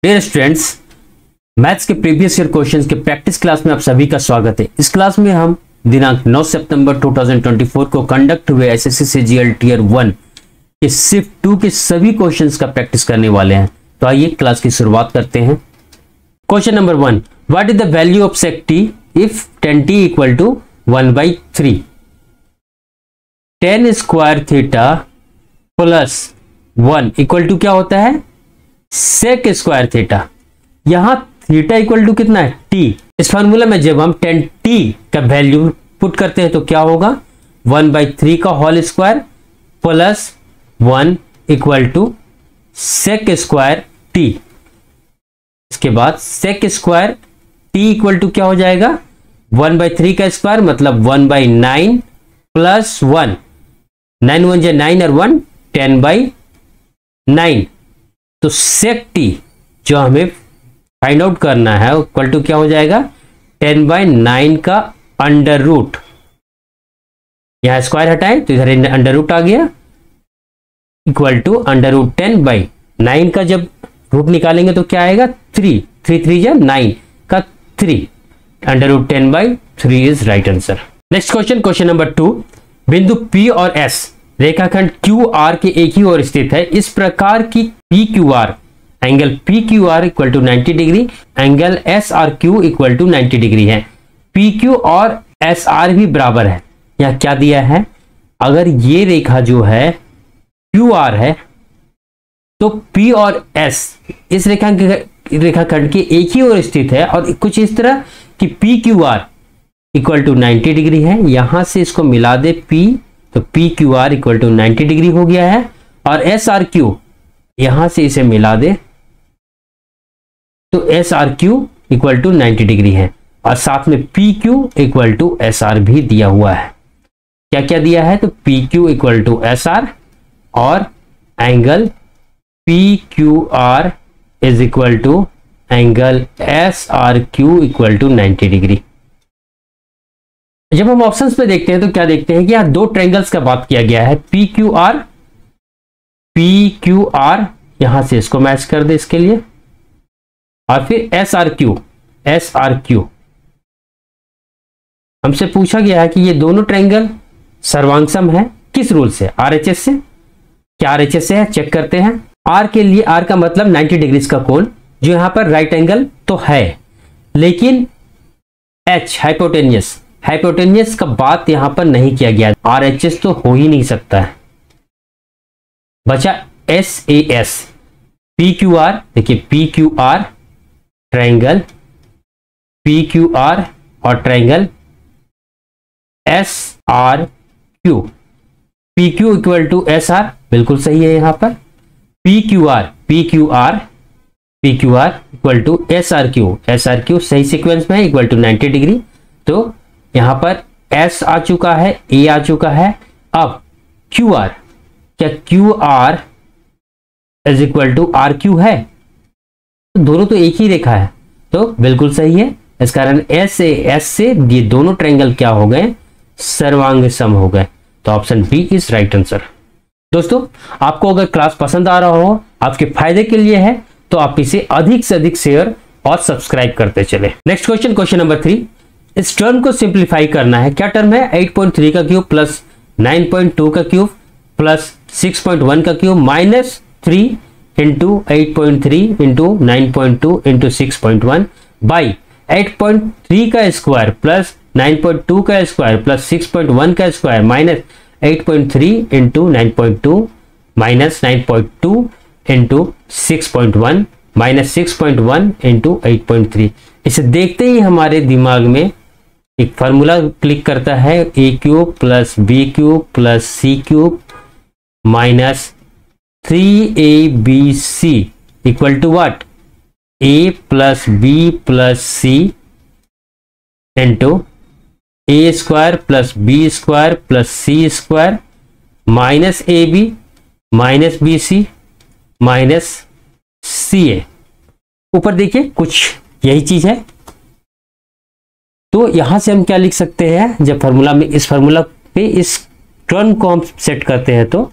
Dear students, maths के previous year questions के practice class में आप सभी का स्वागत है। इस क्लास में हम दिनांक 9 सितंबर 2024 को कंडक्ट हुए एसएससी सीजीएल टियर 1 के शिफ्ट 2 के सभी क्वेश्चंस का प्रैक्टिस करने वाले हैं। तो आइए क्लास की शुरुआत करते हैं। Question number 1, what is the value of sec T if tan t equal to 1/3? tan square theta plus 1 equal to क्या होता है? Sec square theta. यहां थीटा इक्वल टू कितना है? t। इस फार्मूला में जब हम tan t का वैल्यू पुट करते हैं तो क्या होगा? 1/3 का whole square plus 1 equal to sec square t। इसके बाद sec square t equal to क्या हो जाएगा? 1/3 का स्क्वायर मतलब 1/9 प्लस 1, 9 1 जा 9 और 1 10/9। तो सेक टी जो हमें फाइंड आउट करना है इक्वल टू क्या हो जाएगा? 10/9 का अंडर रूट। यहां स्क्वायर हटाए तो इधर अंडर रूट आ गया, इक्वल टू अंडर रूट 10/9 का जब रूट निकालेंगे तो क्या आएगा? 3 3 3 जा 9 का 3, under root 10/3 is right answer. Next question, question number 2, बिंदु P और S रेखाखंड QR के एक ही ओर स्थित है। इस प्रकार की PQR angle PQR equal to 90 degree, angle SRQ equal to 90 degree है। PQ और SR भी बराबर है। यहां क्या दिया है? अगर ये रेखा जो है QR है तो P और S इस रेखाखंड के एक ही ओर स्थित है और कुछ इस तरह कि PQR इक्वल टू 90 डिग्री है। यहां से इसको मिला दे P तो PQR इक्वल टू 90 डिग्री हो गया है, और SRQ यहां से इसे मिला दे तो SRQ इक्वल टू 90 डिग्री है, और साथ में PQ इक्वल टू SR भी दिया हुआ है। क्या क्या दिया है? तो PQ इक्वल टू SR और angle PQR is equal to angle SRQ equal to 90 degree. जब हम ऑप्शंस पे देखते हैं तो क्या देखते हैं कि यहां दो ट्रायंगल्स का बात किया गया है, PQR यहां से इसको मैच कर दे इसके लिए, और फिर SRQ। हमसे पूछा गया है कि ये दोनों ट्रायंगल सर्वांगसम है किस रूल से? RHS से। क्या RHS से है? चेक करते हैं। R के लिए, R का मतलब 90 डिग्री का कोण, जो यहां पर राइट एंगल तो है, लेकिन H हाइपोटेनियस का बात यहां पर नहीं किया गया। RHS तो हो ही नहीं सकता है। बचा SAS। PQR, देखिए PQR ट्रायंगल PQR और triangle SRQ। PQ equal to SR बिल्कुल सही है। यहां पर PQR इक्वल टू SRQ सही सीक्वेंस में है, इक्वल टू 90 डिग्री। तो यहां पर S आ चुका है, A आ चुका है। अब QR, क्या QR is equal to RQ है? दोनों तो एक ही रेखा है, तो बिल्कुल सही है। इस कारण S से ये दोनों ट्रायंगल क्या हो गए? सर्वांगसम हो गए। तो option B is right answer. दोस्तों, आपको अगर क्लास पसंद आ रहा हो, आपके फायदे के लिए है, तो आप इसे अधिक से अधिक शेयर और सब्सक्राइब करते चले। नेक्स्ट क्वेश्चन, क्वेश्चन नंबर 3, इस टर्म को सिंप्लीफाई करना है। क्या टर्म है? 8.3 का क्यूब प्लस 9.2 का क्यूब प्लस 6.1 का cube minus 3 into 8.3 into 9.2 into 6.1 by 8.3 का स्क्वायर प्लस 9.2 का स्क्वायर प्लस 6.1 का square minus 8.3 into 9.2 minus 9.2 into 6.1 minus 6.1 into 8.3। इसे देखते ही हमारे दिमाग में एक फार्मूला क्लिक करता है, a cube plus b cube plus c cube minus 3abc equal to what? a plus b plus c into a square plus b square plus c square minus ab minus bc minus ca। ऊपर देखिए कुछ यही चीज है। तो यहां से हम क्या लिख सकते हैं? जब फार्मूला में इस फार्मूला पे इस टर्म को हम सेट करते हैं तो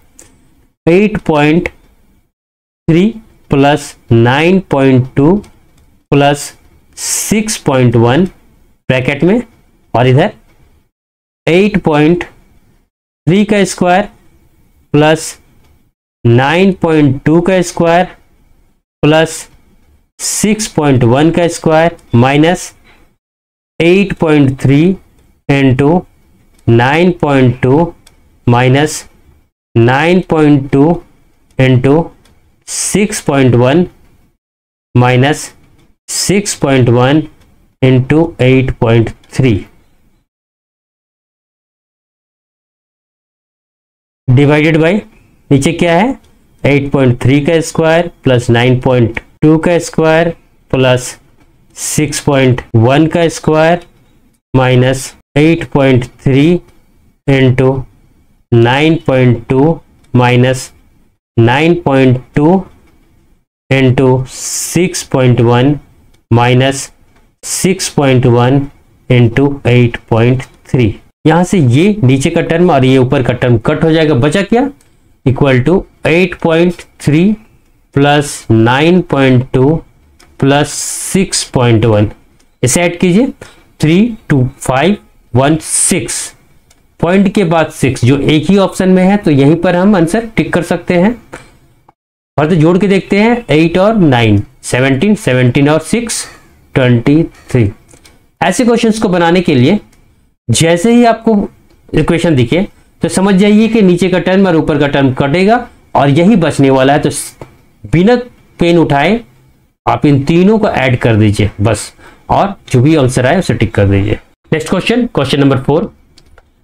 8.3 प्लस 9.2 प्लस 6.1 ब्रैकेट में, और इधर 8.3 का स्क्वायर प्लस 9.2 का स्क्वायर प्लस 6.1 का square minus 8.3 into 9.2 minus 9.2 into 6.1 minus 6.1 into 8.3 divided by नीचे क्या है 8.3 का स्क्वायर प्लस 9.2 का स्क्वायर प्लस 6.1 का square minus 8.3 into 9.2 minus 9.2 into 6.1 minus 6.1 into 8.3। यहां से ये नीचे का टर्म और ये ऊपर का टर्म कट हो जाएगा, बचा क्या इक्वल टू 8.3 प्लस 9.2 प्लस 6.1, इसे ऐड कीजिए 3 2 5 1 6 पॉइंट के बाद 6 जो एक ही ऑप्शन में है, तो यहीं पर हम आंसर टिक कर सकते हैं। और तो जोड़ के देखते हैं 8 और 9 17, 17 और 6 23। ऐसे क्वेश्चंस को बनाने के लिए जैसे ही आपको इक्वेशन दिखे तो समझ जाइए कि नीचे का टर्म और ऊपर का टर्म कटेगा और यही बचने वाला है, तो बिना पेन उठाए आप इन तीनों को ऐड कर दीजिए बस, और जो भी आंसर आए उसे टिक कर दीजिए। Next question, question number 4।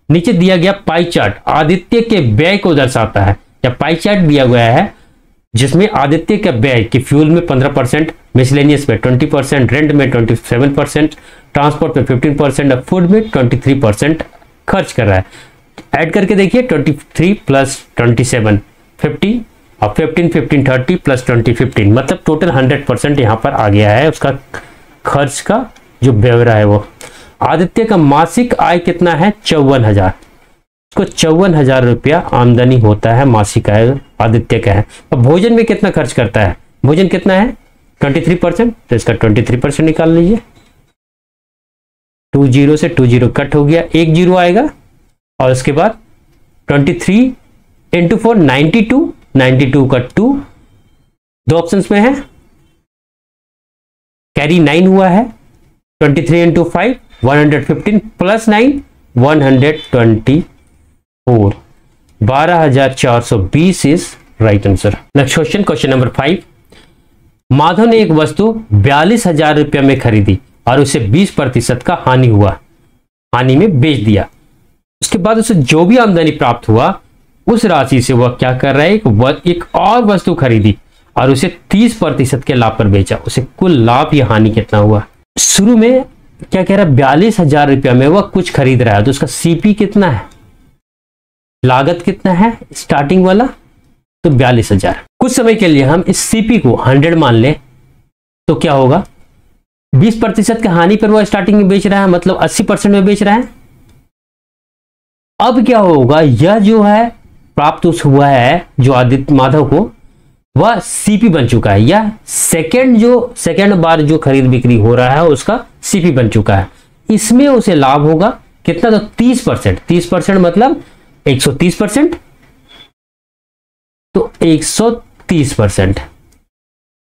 नीचे दिया गया पाई चार्ट आदित्य के व्यय को दर्शाता है। या पाई चार्ट दिया गया है जिसमें आदित्य का व्यय कि फ्यूल में 15%, मिसलेनियस में 20%, रेंट में 27%, ट्रांसपोर्ट में 15% और फूड में 23% खर्च कर रहा है। ऐड करके देखिए 23 प्लस 27 50 और 15 15 30 प्लस 20 15, मतलब टोटल 100% यहाँ पर आ गया है उसका खर्च का जो ब्यौरा है वो। आदित्य का मासिक आय कितना है 54,000, उसको 54,000 रुपया आमदनी होता है, मासिक आय आदित्य का है। अब भोजन में कितना खर्च करता है, भोजन कितना है 23%, तो इसका 23% निकाल लीजिए। 2 0 से 2 0 कट हो गया, 1 0 आएगा और उसके बाद 23 इंटू 4 92, 92 का 2 दो ऑप्शंस में है, कैरी 9 हुआ है। 23 into 5 115 plus 9 124, 12,420 is right answer. Next question, question number 5। Madhav ने एक वस्तु 42,000 रुपये में खरीदी और उसे 20% का हानि हुआ, हानि में बेच दिया। उसके बाद उसे जो भी आमदनी प्राप्त हुआ उस राशि से वह क्या कर रहा है, एक और वस्तु खरीदी और उसे 30% के लाभ पर बेचा। उसे कुल लाभ या हानि कितना हुआ। शुरू में क्या कह रहा है 42,000 रुपये में वह कुछ खरीद रहा है, तो उसका सीपी कितना है, लागत कितना है स्टार्टिंग वाला, तो 42,000। कुछ समय के लिए हम इस सीपी को 100 मान लें तो क्या होगा 20% की हानि पर वह स्टार्टिंग में बेच रहा है, मतलब 80% में बेच रहा है। अब क्या होगा, यह जो है प्राप्त हुआ है जो आदित्य माधव को, वह सीपी बन चुका है, या सेकंड बार जो खरीद बिक्री हो रहा है उसका सीपी बन चुका है। इसमें उसे लाभ होगा कितना, तो 30%। 30% मतलब 130%, तो 130%।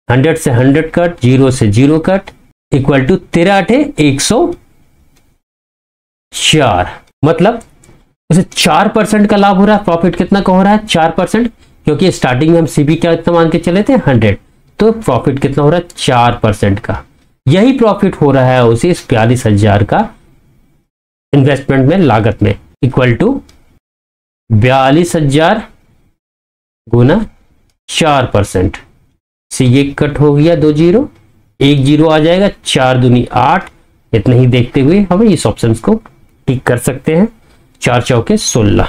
100 से 100 कट, 0 से 0 कट, इक्वल टू 13 8 104, मतलब उसे 4% का लाभ हो रहा है। प्रॉफिट कितना का हो रहा है 4%, क्योंकि स्टार्टिंग में हम सीपी क्या मान के चले थे 100, तो प्रॉफिट कितना हो रहा है 4% का। यही प्रॉफिट हो रहा है उसे इस 42,000 का इन्वेस्टमेंट में, लागत में, इक्वल टू 42,000 गुना 4%। से ये कट हो गया 2 0, 1 0 आ जाएगा, 4 दूनी 8। इतना ही देखते हुए हम इस ऑप्शन को टिक कर सकते हैं। 4 चौके 16,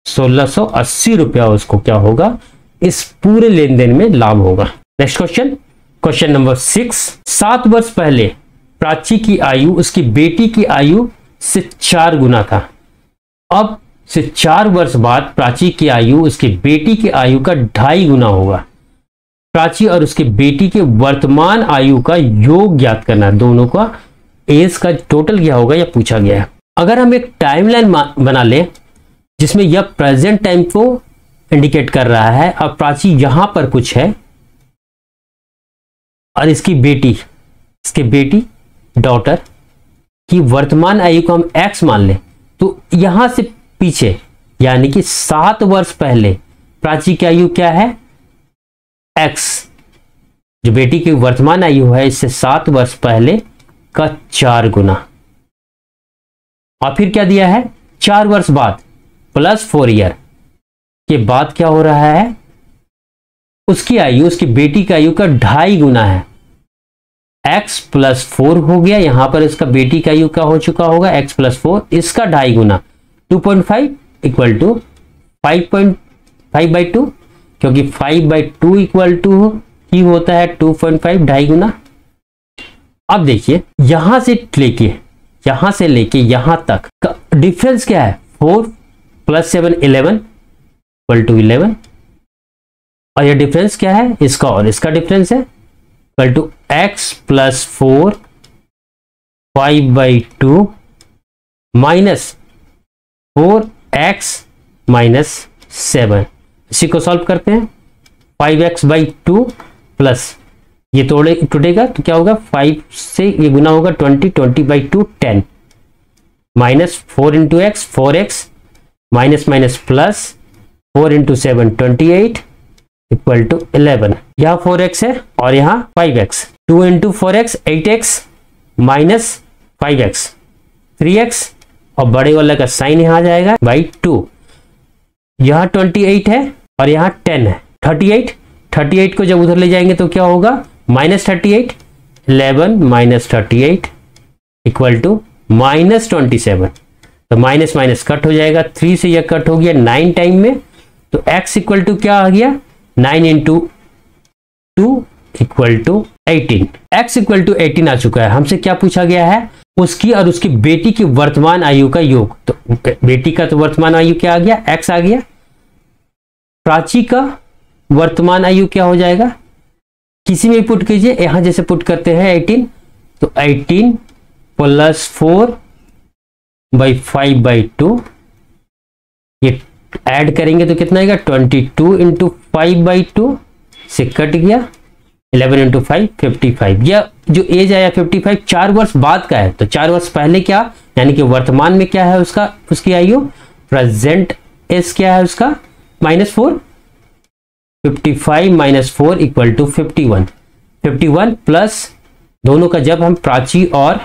1680 रुपया उसको क्या होगा इस पूरे लेन देन में लाभ होगा। Next question, question number 6। 7 वर्ष पहले प्राची की आयु उसकी बेटी की आयु से 4 गुना था। अब से 4 वर्ष बाद प्राची की आयु उसकी बेटी की आयु का 2.5 गुना होगा। प्राची और उसके बेटी के वर्तमान आयु का योग ज्ञात करना, दोनों का एज का टोटल क्या होगा यह पूछा गया है। अगर हम एक टाइमलाइन बना लें जिसमें यह प्रेजेंट टाइम को इंडिकेट कर रहा है और प्राची यहां पर कुछ है और इसकी बेटी डॉटर की वर्तमान आयु को हम x मान लें, तो यहां से पीछे यानी कि 7 वर्ष पहले प्राची की आयु क्या है x, जो बेटी की वर्तमान आयु है इससे 7 वर्ष पहले का 4 गुना, और फिर क्या दिया है 4 वर्ष बाद प्लस 4 ईयर के बाद क्या हो रहा है, उसकी आयु उसकी बेटी की आयु का 2.5 गुना है, x प्लस 4 हो गया, यहां पर इसका बेटी का आयु का हो चुका होगा x प्लस 4, इसका 2.5 गुना 2.5 इक्वल टू 5/2, क्योंकि 5/2 इक्वल टू ही होता है 2.5, 2.5 गुना। अब देखिए यहां से लेके यहां तक का डिफरेंस क्या है, 4 + 7 11 इक्वल टू 11, और यह डिफरेंस क्या है इसका और इसका डिफरेंस है equal to x plus 4 5/2 minus 4x minus 7। इसी को सॉल्व करते हैं, 5x/2 प्लस ये टूटेगा तो क्या होगा 5 से ये गुना होगा 20/2 10 minus 4 × x 4x minus minus plus 4 × 7 28 equal to 11। यहाँ 4x है और यहाँ 5x, 2 × 4x 8x minus 5x 3x, और बड़े वाला का साइन यहाँ आ जाएगा /2। यहाँ 28 है और यहाँ 10 है, 38 को जब उधर ले जाएंगे तो क्या होगा -38, 11 माइनस 38 इक्वल टू -27, तो माइनस माइनस कट हो जाएगा, 3 से यह कट हो गया 9 टाइम में, तो x इक्वल टू क्या आ गया 9 × 2 equal to 18, x equal to 18 आ चुका है। हमसे क्या पूछा गया है, उसकी और उसकी बेटी की वर्तमान आयु का योग, तो बेटी का तो वर्तमान आयु क्या आ गया x आ गया, प्राची का वर्तमान आयु क्या हो जाएगा, किसी में पुट कीजिए, यहां जैसे पुट करते हैं 18, तो 18 प्लस 4/5/2, ये ऐड करेंगे तो कितना आएगा 22 × 5/2 से कट गया 11 × 5 55। यह जो एज आया 55 4 वर्ष बाद का है, तो 4 वर्ष पहले क्या यानी कि वर्तमान में क्या है उसकी आयु, प्रेजेंट एज क्या है उसका -4, 55 माइनस 4 इक्वल टू 51 प्लस दोनों का जब हम प्राची और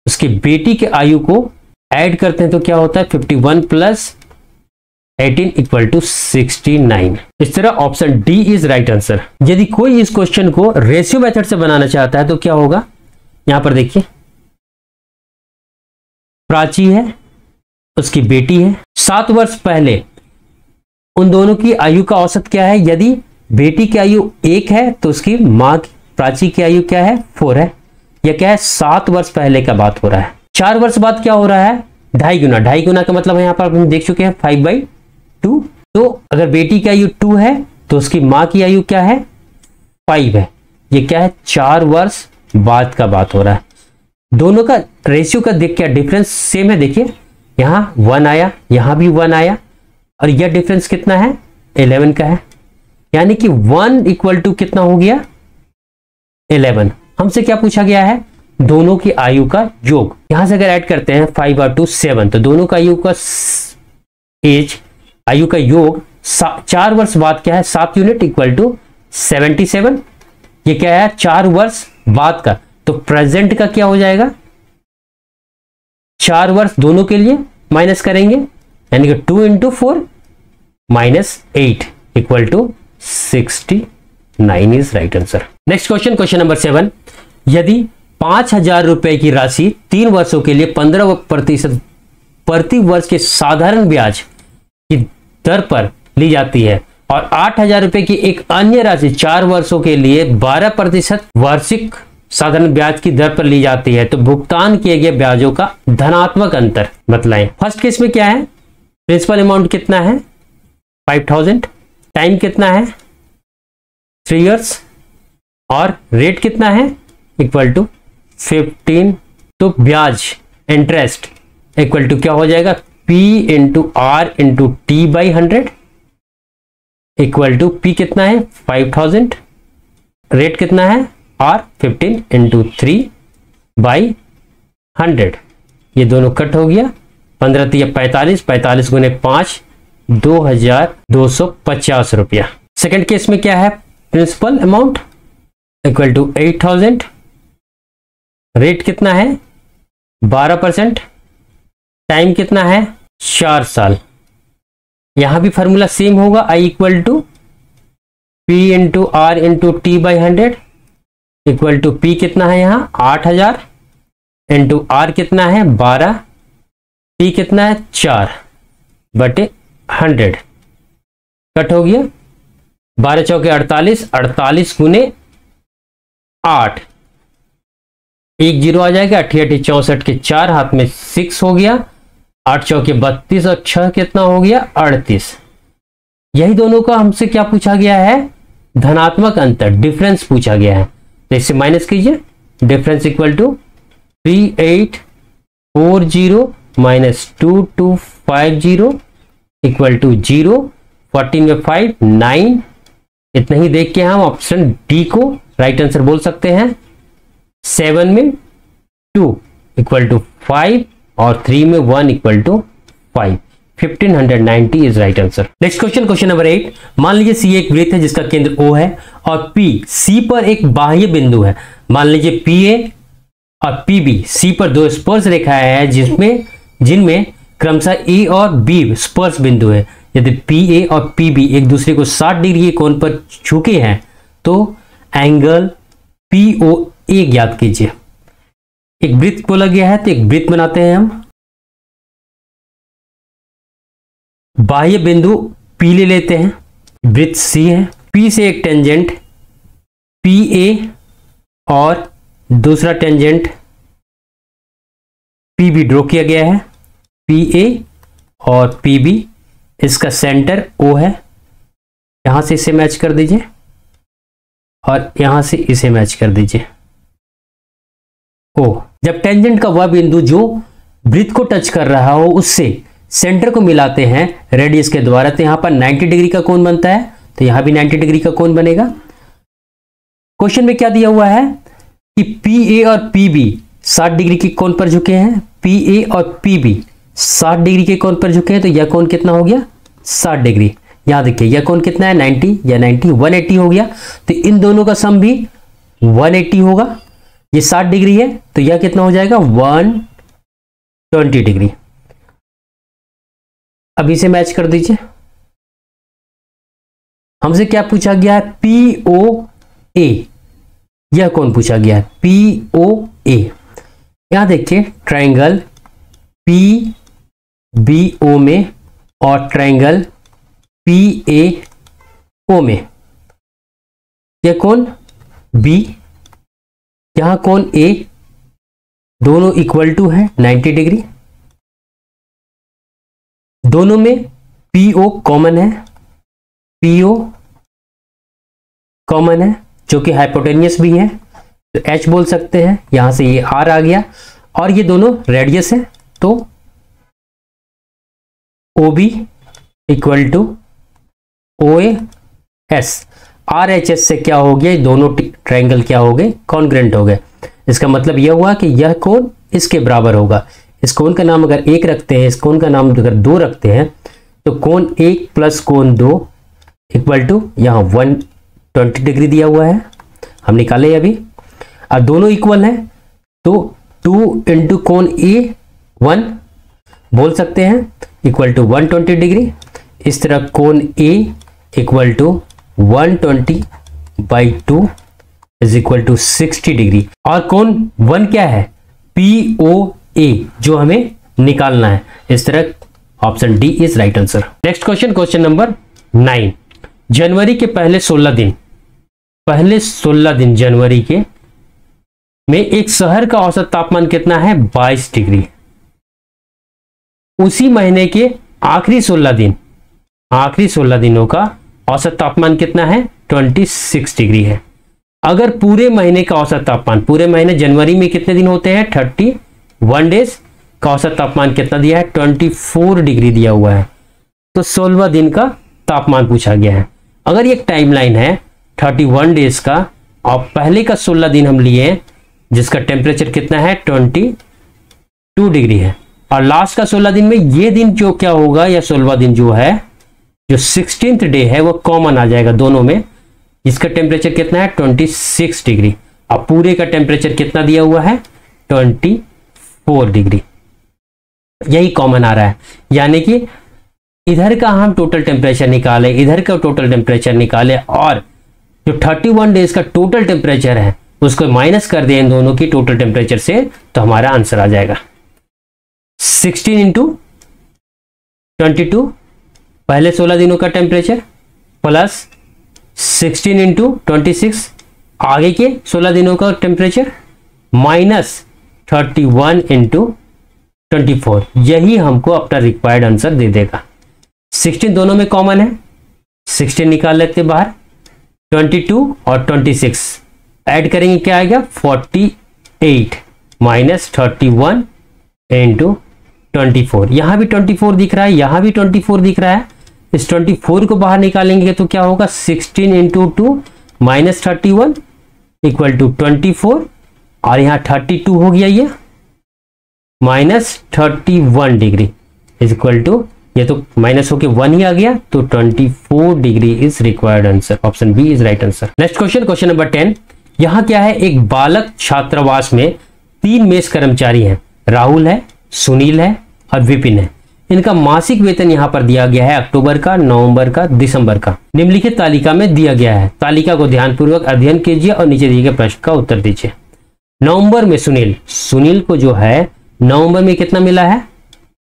उसकी बेटी के आयु को ऐड करते हैं तो क्या होता है 51 प्लस 18 इक्वल टू 69। इस तरह option D is right answer. यदि कोई इस क्वेश्चन को रेशियो मेथड से बनाना चाहता है तो क्या होगा, यहां पर देखिए प्राची है उसकी बेटी है, 7 वर्ष पहले उन दोनों की आयु का औसत क्या है, यदि बेटी की आयु 1 है तो उसकी मां प्राची की आयु क्या है 4 है, यह क्या है 7 वर्ष पहले का बात हो रहा है। 4 वर्ष बाद क्या हो रहा है 2.5 गुना, 2.5 गुना का मतलब यहाँ पर हम देख चुके हैं 5/2, तो अगर बेटी की आयु 2 है तो उसकी मां की आयु क्या है 5 है, ये क्या है 4 वर्ष बाद का बात हो रहा है। दोनों का रेशियो का देख क्या डिफरेंस सेम है, देखिए यहाँ 1 आया, यहाँ भी 1 आया, और यह डिफरेंस कितना है 11 का है, यानी कि 1 इक्वल टू कितना हो गया 11। हमसे क्या पूछा गया है, दोनों की आयु का योग। यहां से अगर ऐड करते हैं 5 और 2 7, तो दोनों का आयु का योग 4 वर्ष बाद क्या है 7 यूनिट इक्वल टू 77, ये क्या है 4 वर्ष बाद का, तो प्रेजेंट का क्या हो जाएगा 4 वर्ष दोनों के लिए माइनस करेंगे, यानी कि 2 × 4 -8 equal to 69 is right answer. Next question number 7, यदि 5,000 रुपए की राशि 3 वर्षों के लिए 15% प्रति वर्ष के साधारण ब्याज की दर पर ली जाती है और 8,000 रुपए की एक अन्य राशि 4 वर्षों के लिए 12% वार्षिक साधारण ब्याज की दर पर ली जाती है, तो भुगतान किए गए ब्याजों का धनात्मक अंतर बतलाएं। फर्स्ट केस में क्या है, प्रिंसिपल अमाउंट कितना है 5,000, टाइम कितना है 3 years, और रेट कितना है इक्वल टू 15। तो ब्याज इंटरेस्ट इक्वल टू क्या हो जाएगा P into R into T by 100 equal to P कितना है 5000, रेट कितना है R 15 इंटू 3 बाई 100। ये दोनों कट हो गया, 15 या 45, 45 गुने 5 2250 रुपया। सेकेंड केस में क्या है principal amount equal to 8000, rate कितना है 12%, टाइम कितना है 4 साल। यहां भी फॉर्मूला सेम होगा, I equal to P into R into T by 100 equal to P कितना है यहां 8000 इंटू आर कितना है 12, T कितना है 4 बटे 100, कट हो गया 12 चौके 48, 48 गुने 8, 1 0 आ जाएगा, 88 64 के 4 हाथ में 6 हो गया, 8 चौके 32 और 6 कितना हो गया 38। यही दोनों का हमसे क्या पूछा गया है धनात्मक अंतर, डिफरेंस पूछा गया है। तो इससे माइनस कीजिए, difference equal to 3840 minus 2250 equal to 0, 14 में 5 9। इतना ही देख के हम ऑप्शन डी को राइट आंसर बोल सकते हैं। 7 में 2 इक्वल टू 5 और 3 में 1 equal to 5, 1590 is right answer. Next question, question number 8। मान लीजिए सी एक वृत्त है जिसका केंद्र O है और P C पर एक बाह्य बिंदु है। मान लीजिए PA और PB C पर दो स्पर्श रेखाएं हैं जिनमें क्रमशः A और B स्पर्श बिंदु है। यदि PA और PB एक दूसरे को 60 डिग्री के कोण पर झुके हैं तो एंगल POA ज्ञात कीजिए। एक वृत्त बोला गया है तो एक वृत्त बनाते हैं हम। बाह्य बिंदु P ले लेते हैं, वृत्त C है, P से एक टेंजेंट PA और दूसरा टेंजेंट PB ड्रॉ किया गया है। PA और PB, इसका सेंटर O है, यहां से इसे मैच कर दीजिए और यहां से इसे मैच कर दीजिए O। जब टेंजेंट का वह बिंदु जो वृत्त को टच कर रहा हो उससे सेंटर को मिलाते हैं रेडियस के द्वारा, तो यहां पर 90 डिग्री का कोण बनता है, तो यहां भी 90 डिग्री का कोण बनेगा। क्वेश्चन में क्या दिया हुआ है कि PA और PB 60 डिग्री के कोण पर झुके हैं, PA और PB 60 डिग्री के कोण पर झुके हैं, तो यह कोण कितना हो गया 60 डिग्री। यहां देखिए यह कोण कितना है 90 या 90 180 हो गया, तो इन दोनों का सम भी 180 होगा। ये 60 डिग्री है तो यह कितना हो जाएगा 120 डिग्री। अब इसे मैच कर दीजिए। हमसे क्या पूछा गया है POA, यह कौन पूछा गया है POA। यहां देखिए ट्रायंगल PBO में और ट्रायंगल PAO में, यह कौन B, यहां कौन A, दोनों इक्वल टू है 90 डिग्री। दोनों में PO कॉमन है, PO कॉमन है जो कि हाइपोटेनियस भी है, तो H बोल सकते हैं। यहां से ये R आ गया और ये दोनों रेडियस है, तो OB equal to OAS। RHS से क्या हो गया, दोनों ट्रायंगल क्या हो गए कॉन्ग्रेंट हो गए। इसका मतलब यह हुआ कि यह कोण इसके बराबर होगा। इस कोण का नाम अगर 1 रखते हैं, इस कोण का नाम अगर 2 रखते हैं, तो कोण 1 प्लस कोण 2 इक्वल टू यहां 120 डिग्री दिया हुआ है, हम निकाले अभी। अब दोनों इक्वल हैं तो 2 इंटू कोण A 1 बोल सकते हैं इक्वल टू 120 डिग्री। इस तरह कोण A equal to 120/2 is equal to 60 degree. और कोण 1 क्या है POA जो हमें निकालना है। इस तरह option D is right answer. Next question, question number 9। जनवरी के पहले 16 दिन जनवरी के में एक शहर का औसत तापमान कितना है 22 डिग्री। उसी महीने के आखिरी 16 दिनों का औसत तापमान कितना है 26 डिग्री है। अगर पूरे महीने का औसत तापमान, पूरे महीने जनवरी में कितने दिन होते हैं 31 डेज का औसत तापमान कितना दिया है 24 डिग्री दिया हुआ है, तो 16 दिन का तापमान पूछा गया है। अगर ये टाइमलाइन है 31 डेज का और पहले का 16 दिन हम लिए जिसका टेम्परेचर कितना है 22 डिग्री है, और लास्ट का 16 दिन में ये दिन जो क्या होगा, या 16वां दिन जो है, जो 16th डे है वो कॉमन आ जाएगा दोनों में। इसका टेम्परेचर कितना है 26 डिग्री और पूरे का टेम्परेचर कितना दिया हुआ है 24 डिग्री, यही कॉमन आ रहा है। यानी कि इधर का हम टोटल टेम्परेचर निकाले, इधर का टोटल टेम्परेचर निकाले, और जो 31 डेज का टोटल टेम्परेचर है उसको माइनस कर दें इन दोनों की टोटल टेम्परेचर से, तो हमारा आंसर आ जाएगा 16 इंटू 22 पहले 16 दिनों का टेम्परेचर, प्लस 16 इंटू 26 आगे के 16 दिनों का टेम्परेचर, माइनस 31 इंटू 24। यही हमको अपना रिक्वायर्ड आंसर दे देगा। 16 दोनों में कॉमन है, 16 निकाल लेते बाहर, 22 और 26 ऐड करेंगे क्या आएगा 48 माइनस 31 इंटू 24। यहां भी 24 दिख रहा है, यहां भी 24 दिख रहा है। इस 24 को बाहर निकालेंगे तो क्या होगा 16 इंटू 2 माइनस 31 इक्वल टू 24, और यहाँ 32 हो गया ये, minus 31 degree is equal to, ये तो माइनस होके 1 ही आ गया, तो 24 degree is required answer. Option B is right answer. Next question, question number 10। यहाँ क्या है, एक बालक छात्रावास में 3 मेस कर्मचारी हैं, राहुल है, सुनील है और विपिन है। इनका मासिक वेतन यहाँ पर दिया गया है अक्टूबर का, नवंबर का, दिसंबर का, निम्नलिखित तालिका में दिया गया है। तालिका को ध्यानपूर्वक अध्ययन कीजिए और नीचे दिए गए प्रश्न का उत्तर दीजिए। नवंबर में सुनील को जो है नवंबर में कितना मिला है,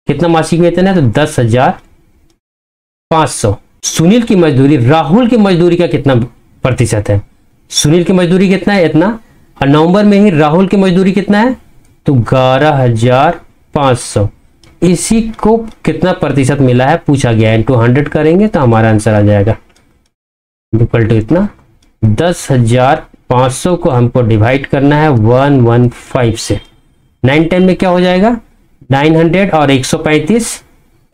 कितना मासिक वेतन है, तो 10,500। सुनील की मजदूरी, राहुल की मजदूरी का कितना प्रतिशत है, सुनील की मजदूरी कितना है इतना, और नवंबर में ही राहुल की मजदूरी कितना है, तो 11,500। इसी को कितना प्रतिशत मिला है पूछा गया है, इंटू 100 करेंगे तो हमारा आंसर आ जाएगा इक्वल टू इतना 10,500 को हमको डिवाइड करना है 115 से। 9 10 में क्या हो जाएगा 900 और 135,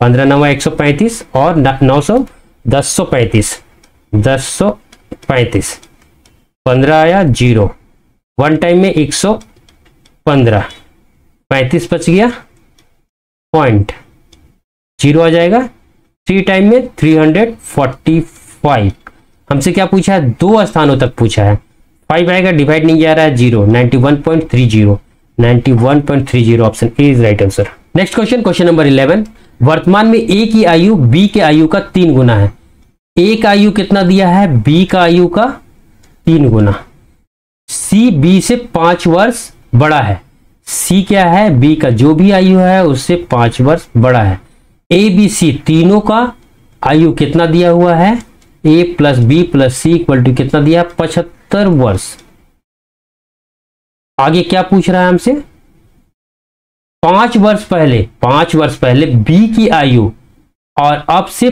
15 9 135 और 900 1035, 15 आया 0, 1 टाइम में 115, 35 बच गया, पॉइंट 0 आ जाएगा, 3 टाइम में 345। हमसे क्या पूछा है, 2 स्थानों तक पूछा है, 5 आएगा, डिवाइड नहीं जा रहा है 0, 91.30 option A is right answer. Next question, question number 11। वर्तमान में ए की आयु बी के आयु का 3 गुना है। ए का आयु कितना दिया है, बी का आयु का 3 गुना। सी बी से 5 वर्ष बड़ा है। सी क्या है, बी का जो भी आयु है उससे 5 वर्ष बड़ा है। ए बी सी तीनों का आयु कितना दिया हुआ है, A plus B plus C equal to कितना दिया, 75 वर्ष। आगे क्या पूछ रहा है हमसे, 5 वर्ष पहले बी की आयु और अब से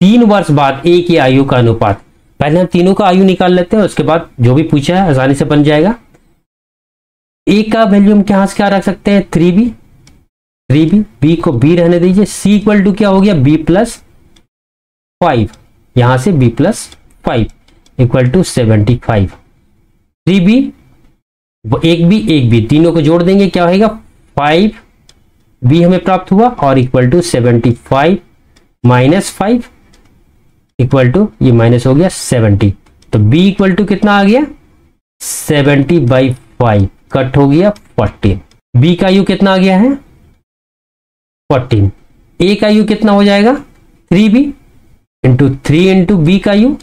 3 वर्ष बाद ए की आयु का अनुपात। पहले हम तीनों का आयु निकाल लेते हैं, उसके बाद जो भी पूछा है आसानी से बन जाएगा। ए का वैल्यू हम क्या क्या रख सकते हैं, 3b, बी को बी रहने दीजिए। सी इक्वल टू क्या हो गया, b प्लस 5, यहां से b plus 5 equal to 75। 3b एक बी तीनों को जोड़ देंगे क्या होगा, 5b हमें प्राप्त हुआ और equal to 75 minus 5 equal to, ये माइनस हो गया 70, तो b इक्वल टू कितना आ गया 70/5, कट हो गया 14। b का यू कितना आ गया है 14। a का यू कितना हो जाएगा 3b इंटू 3 इंटू बी का यू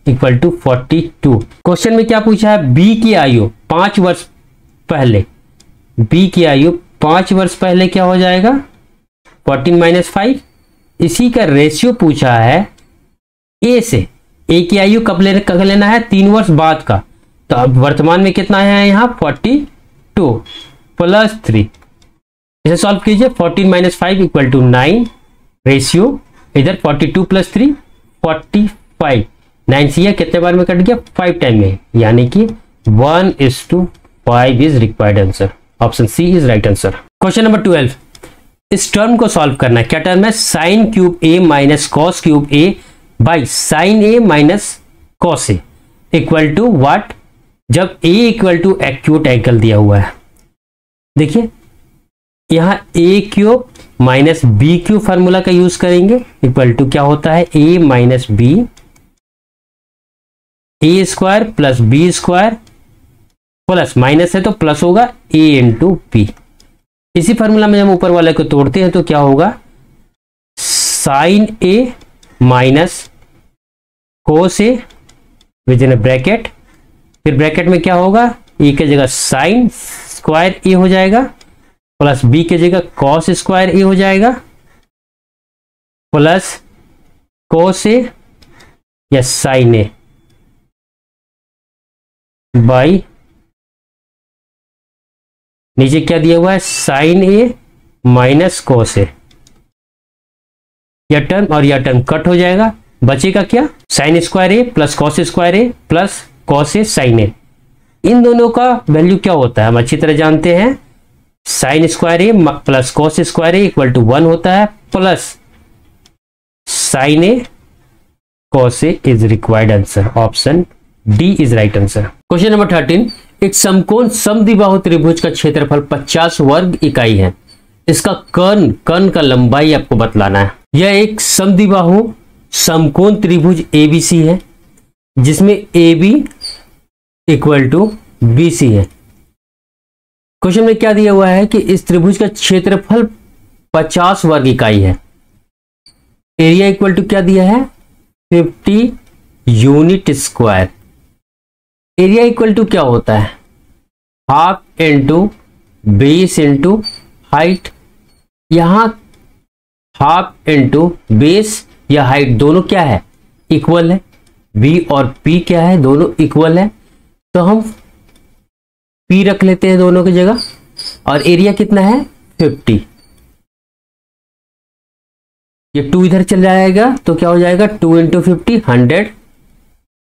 इक्वल टू 42। क्वेश्चन में क्या पूछा है, b की आयु 5 वर्ष पहले, b की आयु 5 वर्ष पहले क्या हो जाएगा 14 माइनस 5। इसी का रेशियो पूछा है ए से, ए की आयु कब लेना है 3 वर्ष बाद का, तो अब वर्तमान में कितना है यहाँ 42 प्लस 3, इसे सॉल्व कीजिए। 14 माइनस 5 इक्वल टू 9, रेशियो इधर 42 प्लस 3 45 5, 9 से यह कितने बार में कट गया, 5 टाइम में, यानी कि 1:5 is required answer. Option C is right answer. Question number 12, इस टर्म को सॉल्व करना है। क्या टर्म है, sine cube A minus cos cube A by sine A minus cos A equal to what, जब A equal to acute angle दिया हुआ है। देखिए यहां A cube minus B cube formula का यूज करेंगे, इक्वल टू क्या होता है, A minus B, A square plus B square plus minus है तो प्लस होगा ए इंटू बी। इसी फार्मूला में हम ऊपर वाले को तोड़ते हैं तो क्या होगा, sine A minus cos A within bracket, फिर ब्रैकेट में क्या होगा, ए की जगह साइन स्क्वायर ए हो जाएगा प्लस बी की जगह कॉस स्क्वायर ए हो जाएगा प्लस कोस ए या साइन ए बाई नीचे क्या दिया हुआ है, साइन ए माइनस कोस ए। यह टर्म और यह टर्म कट हो जाएगा, बचेगा क्या, sign square A plus cos square A plus cos A sign ए। इन दोनों का वैल्यू क्या होता है हम अच्छी तरह जानते हैं, sine square A plus cos square A equal to 1 होता है plus sine A cos A is required answer. Option D is right answer. Question number 13, एक समकोण समद्विबाहु त्रिभुज का क्षेत्रफल 50 वर्ग इकाई है। इसका कर्ण का लंबाई आपको बतलाना है। यह एक समद्विबाहु समकोण त्रिभुज एबीसी है जिसमें AB इक्वल टू BC है। क्वेश्चन में क्या दिया हुआ है कि इस त्रिभुज का क्षेत्रफल 50 वर्ग इकाई है। एरिया इक्वल टू क्या दिया है, 50 unit square. Area equal to क्या होता है, half into base into height. यहां हाफ इंटू बेस या हाइट दोनों क्या है, इक्वल है। बी और पी क्या है, दोनों इक्वल है, तो हम पी रख लेते हैं दोनों की जगह। और एरिया कितना है, 50। ये 2 इधर चल जाएगा तो क्या हो जाएगा, 2 into 50 100।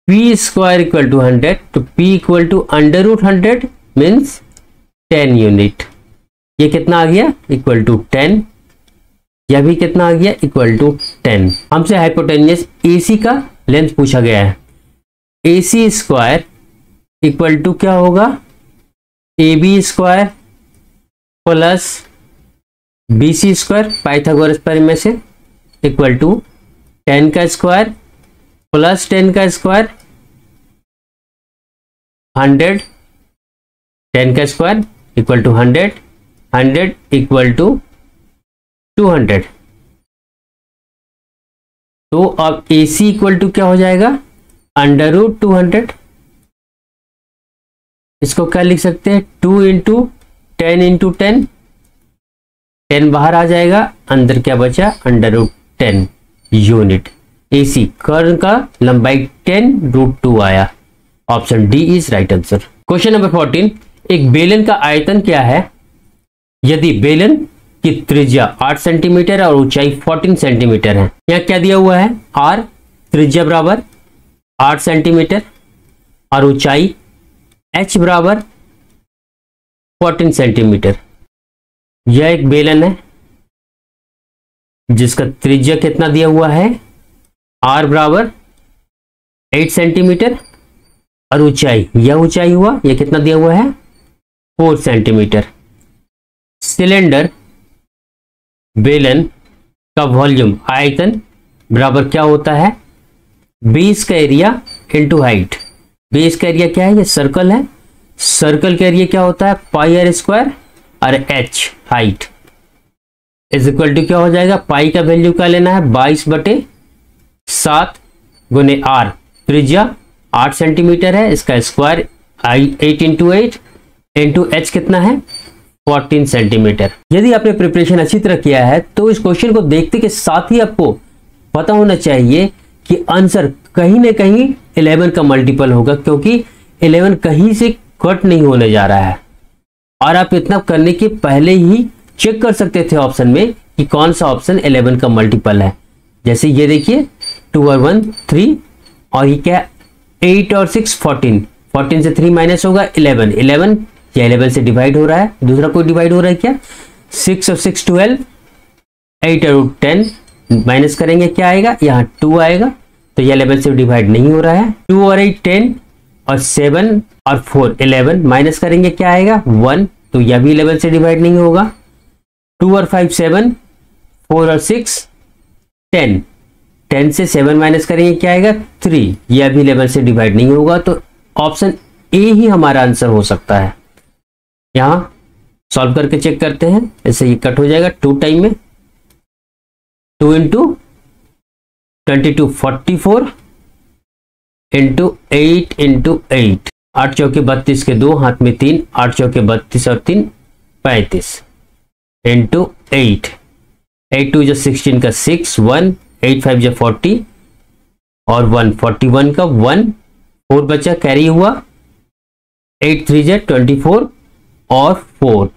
P square equal to 100, तो P equal to under root 100 means 10 unit. ये कितना आ गया, इक्वल टू 10। यह भी कितना आ गया, इक्वल टू 10। हमसे हाइपोटेन्यूस AC का लेंथ पूछा गया है। AC स्क्वायर इक्वल टू क्या होगा, AB square plus BC square Pythagoras theorem में से इक्वल टू 10 का स्क्वायर प्लस 10 का स्क्वायर 100, 10 का square equal to 100, 100 equal to 200। तो अब AC इक्वल टू क्या हो जाएगा, अंडर रूट 200। इसको क्या लिख सकते हैं, 2 इंटू 10 इंटू 10, 10 बाहर आ जाएगा, अंदर क्या बचा, अंडर रूट 10 यूनिट। AC कर्ण का लंबाई 10 रूट 2 आया। Option D is right answer. Question number 14, एक बेलन का आयतन क्या है यदि बेलन की त्रिज्या 8 सेंटीमीटर और ऊंचाई 14 सेंटीमीटर है। यहाँ क्या दिया हुआ है, R त्रिज्या बराबर 8 सेंटीमीटर और ऊंचाई H बराबर 14 सेंटीमीटर। यह एक बेलन है जिसका त्रिज्या कितना दिया हुआ है, R बराबर 8 सेंटीमीटर और ऊंचाई, यह ऊंचाई हुआ, यह कितना दिया हुआ है, 4 सेंटीमीटर। सिलेंडर बेलन का वॉल्यूम आयतन बराबर क्या होता है, बेस का एरिया इंटू हाइट। बेस का एरिया क्या है, ये सर्कल है, सर्कल का एरिया क्या होता है, पाई r स्क्वायर और h height is equal to क्या हो जाएगा, पाई का वैल्यू क्या लेना है, 22/7 गुने r। त्रिज्या 8 सेंटीमीटर है, इसका स्क्वायर 8 इंटू 8 इंटू h कितना है, 14 सेंटीमीटर। यदि आपने प्रिपरेशन अच्छी तरह किया है तो इस क्वेश्चन को देखते के साथ ही आपको पता होना चाहिए कि आंसर कहीं ना कहीं 11 का मल्टीपल होगा, क्योंकि 11 कहीं से कट नहीं होने जा रहा है। और आप इतना करने के पहले ही चेक कर सकते थे ऑप्शन में कि कौन सा ऑप्शन 11 का मल्टीपल है। जैसे ये देखिए 2 और 1 3, और ये क्या 8 और 6 14, 14 से 3 माइनस होगा 11, 11 या 11 से डिवाइड हो रहा है, दूसरा कोई डिवाइड हो रहा है क्या, 6 और 6 12, 8 और 10 माइनस करेंगे क्या आएगा, यहाँ 2 आएगा, तो ये 11 से डिवाइड नहीं हो रहा है। 2 और 8 10 और 7 और 4 11 माइनस करेंगे क्या आएगा 1, तो यह भी 11 से डिवाइड नहीं होगा। 2 और 5 7, 4 और 6 10, 10 से 7 माइनस करेंगे क्या आएगा 3, यह भी 11 से डिवाइड नहीं होगा, तो ऑप्शन ए ही हमारा आंसर हो सकता है। यहां सॉल्व करके चेक करते हैं, ऐसे ये कट हो जाएगा 2 टाइम में, 2 इंटू 22 44 इंटू 8 इंटू 8, 8 चौके 32 के 2, हाथ में 3, 8 चौके 32 और 3 35 इंटू 8, 8 2 जो 16 का 6 1, 8 5 जो 40 और 1 41 का 1 4 बचा कैरी हुआ, 8 3 जो 24 और 4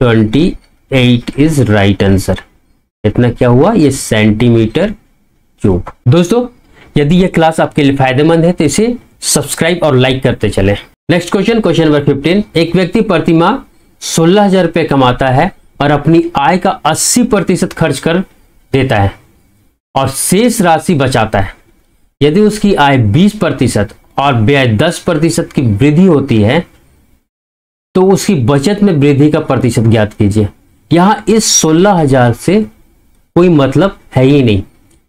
28 इज राइट आंसर। इतना क्या हुआ, ये सेंटीमीटर क्यूब। दोस्तों यदि यह क्लास आपके लिए फायदेमंद है तो इसे सब्सक्राइब और लाइक करते चलें। Next question, question number 15। एक व्यक्ति प्रति माह 16,000 रुपये कमाता है और अपनी आय का 80% खर्च कर देता है और शेष राशि बचाता है। यदि उसकी आय 20% और व्यय 10% की वृद्धि होती है तो उसकी बचत में वृद्धि का प्रतिशत ज्ञात कीजिए। यहां इस 16,000 से कोई मतलब है ही नहीं।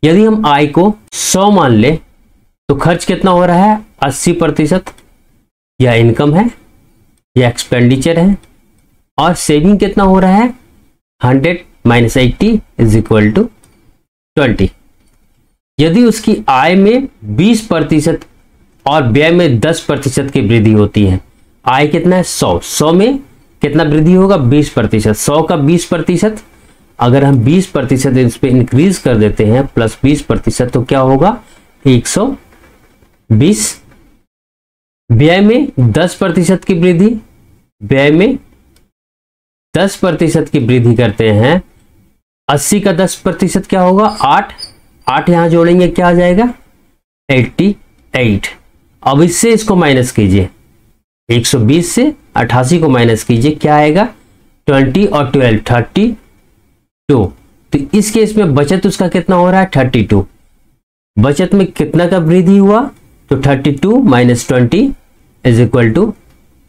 यदि हम आय को 100 मान ले तो खर्च कितना हो रहा है 80%, या इनकम है या एक्सपेंडिचर है, और सेविंग कितना हो रहा है 100 माइनस 80 इज इक्वल टू 20। यदि उसकी आय में 20% और व्यय में 10% की वृद्धि होती है, आय कितना है 100, 100 में कितना वृद्धि होगा 20%, 100 का 20%, अगर हम 20% इस पे इंक्रीज कर देते हैं प्लस 20%, तो क्या होगा 120। व्यय में 10% की वृद्धि, व्यय में 10% की वृद्धि करते हैं, 80 का 10% क्या होगा 8, 8 यहां जोड़ेंगे क्या आ जाएगा 88। अब इससे इसको माइनस कीजिए, 120 से 88 को माइनस कीजिए, क्या आएगा 20 और 12 32। तो इस केस में बचत उसका कितना हो रहा है 32। बचत में कितना का वृद्धि हुआ, तो 32 माइनस 20 इज इक्वल टू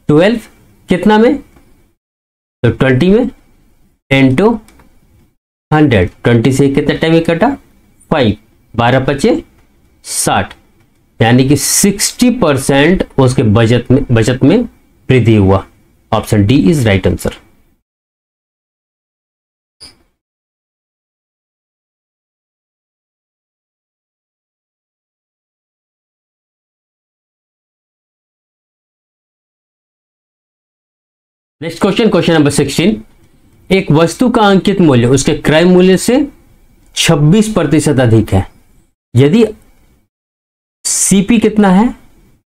12, कितना में तो 20 में इंटू 100, 20 से कितना टाइम में कटा 5, 12 5 60, यानी कि 60% उसके बचत में वृद्धि हुआ। Option D is right answer. Next question, question number 16। एक वस्तु का अंकित मूल्य उसके क्रय मूल्य से 26% अधिक है। यदि सीपी कितना है